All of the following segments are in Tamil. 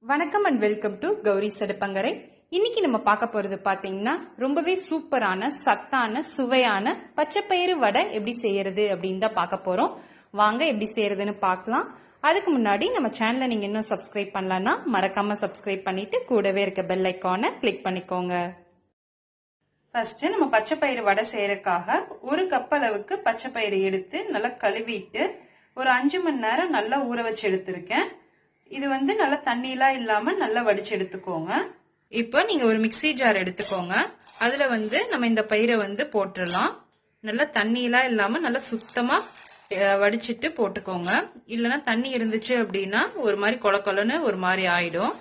வணக்கம் and welcome to Gowri Adupangarai. இன்னைக்கு நம்ம பார்க்க போறது பாத்தீங்கன்னா ரொம்பவே சூப்பரான சத்தான சுவையான பச்சைப்பயிறு வடை எப்படி செய்யறது அப்படின்னு தான் பார்க்க போறோம். வாங்க எப்படி செய்யறதுன்னு பார்க்கலாம். அதுக்கு முன்னாடி நம்ம சேனலை நீங்க இன்னும் சப்ஸ்கிரைப் பண்ணலன்னா மறக்காம சப்ஸ்கிரைப் பண்ணிட்டு கூடவே இருக்க பெல் ஐக்கானை கிளிக் பண்ணிக்கோங்க. ஃபர்ஸ்ட் நம்ம பச்சைப்பயிறு வடை செய்யறதுக்காக ஒரு கப் அளவுக்கு பச்சைப்பயிறு எடுத்து நல்லா கழுவிட்டு ஒரு 5 மணி நேரம் நல்லா ஊற வச்சு எடுத்திருக்கேன். இது நல்லா தண்ணிலாம் இல்லாம நல்லா வடிச்சு எடுத்துக்கோங்க. இப்போ நீங்க ஒரு மிக்ஸி ஜார் எடுத்துக்கோங்க. அதுல நம்ம இந்த பயிரை போட்டுடலாம். நல்லா தண்ணிலாம் இல்லாம நல்லா சுத்தமா வடிச்சிட்டு போட்டுக்கோங்க. இல்லைன்னா தண்ணி இருந்துச்சு அப்படின்னா ஒரு மாதிரி கொல கொலன்னு ஒரு மாதிரி ஆயிடும்.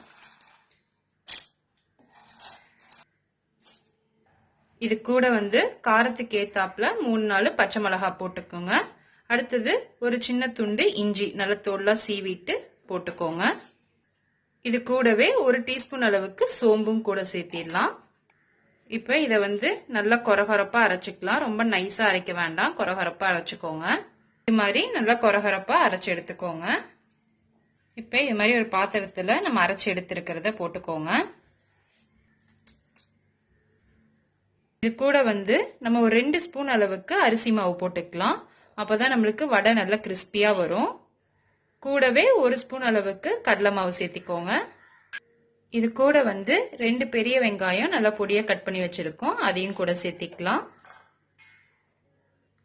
இது கூட காரத்துக்கு ஏத்தாப்புல 3-4 பச்சை மிளகாய் போட்டுக்கோங்க. அடுத்தது ஒரு சின்ன துண்டு இஞ்சி நல்ல தோல்லாம் சீவிட்டு போட்டுக்கோங்க. இது கூடவே ஒரு டீஸ்பூன் அளவுக்கு சோம்பும் கூட சேர்த்திடலாம். இப்ப இத நல்லா கொரகொரப்பா அரைச்சிக்கலாம். ரொம்ப நைஸா அரைக்க வேண்டாம், கொரகொரப்பா அரைச்சுக்கோங்க. இது மாதிரி நல்லா கொரகொரப்பா அரைச்சு எடுத்துக்கோங்க. இப்ப இது மாதிரி ஒரு பாத்திரத்துல நம்ம அரைச்சு எடுத்திருக்கிறத போட்டுக்கோங்க. இது கூட நம்ம ஒரு 2 ஸ்பூன் அளவுக்கு அரிசி மாவு போட்டுக்கலாம். அப்பதான் நம்மளுக்கு வடை நல்லா கிறிஸ்பியா வரும். கூடவே ஒரு ஸ்பூன் அளவுக்கு கடலை மாவு சேர்த்திக்கோங்க. இது கூட 2 பெரிய வெங்காயம் நல்லா பொடியா கட் பண்ணி வச்சிருக்கோம், அதையும் கூட சேர்த்திக்கலாம்.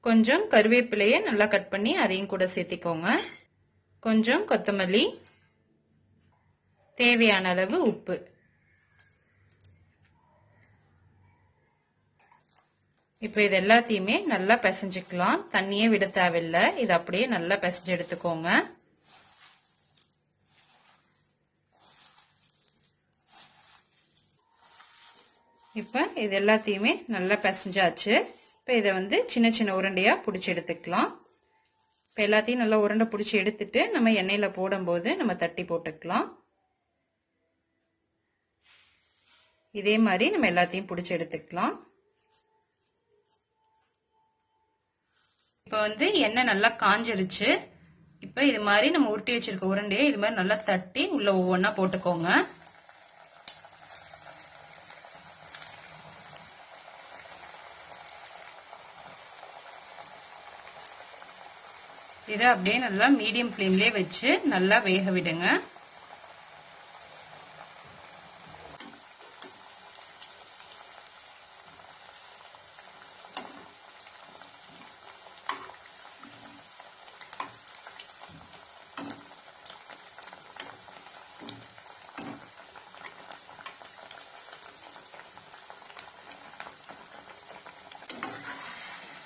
கொஞ்சம் கருவேப்பிலையை நல்லா கட் பண்ணி அதையும் கூட சேர்த்திக்கோங்க. கொஞ்சம் கொத்தமல்லி, தேவையான அளவு உப்பு. இப்ப இது எல்லாத்தையுமே நல்லா பிசைஞ்சுக்கலாம். தண்ணியே விட தேவையில்லை. இது அப்படியே நல்லா பிசைஞ்சு எடுத்துக்கோங்க. இப்ப இது எல்லாத்தையுமே நல்லா பிசைஞ்சாச்சு. இப்ப இதை சின்ன சின்ன உருண்டையா பிடிச்சி எடுத்துக்கலாம். இப்ப எல்லாத்தையும் நல்லா உருண்டை பிடிச்சி எடுத்துட்டு நம்ம எண்ணெயில போடும்போது நம்ம தட்டி போட்டுக்கலாம். இதே மாதிரி நம்ம எல்லாத்தையும் பிடிச்சி எடுத்துக்கலாம். இப்ப எண்ணெய் நல்லா காஞ்சிருச்சு. இப்ப இது மாதிரி நம்ம உருட்டி வச்சிருக்க உருண்டையை இது மாதிரி நல்லா தட்டி உள்ள ஒவ்வொன்னா போட்டுக்கோங்க. இதை அப்படியே நல்லா மீடியம் ஃப்ளேம்லயே வச்சு நல்லா வேக விடுங்க.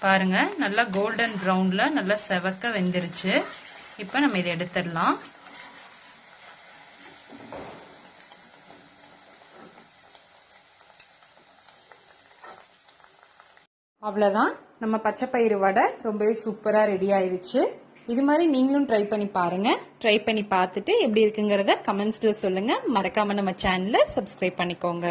பாருங்க நல்லா கோல்டன் ப்ரௌன்ல நல்லா செவக்க வெந்துருச்சு. இப்ப நம்ம இதை எடுத்துடலாம். அவ்வளவுதான், நம்ம பச்சைப்பயிறு வடை ரொம்பவே சூப்பரா ரெடி ஆயிருச்சு. இது மாதிரி நீங்களும் ட்ரை பண்ணி பாருங்க. ட்ரை பண்ணி பார்த்துட்டு எப்படி இருக்குங்கிறத கமெண்ட்ஸ்ல சொல்லுங்க. மறக்காம நம்ம சேனலை சப்ஸ்கிரைப் பண்ணிக்கோங்க.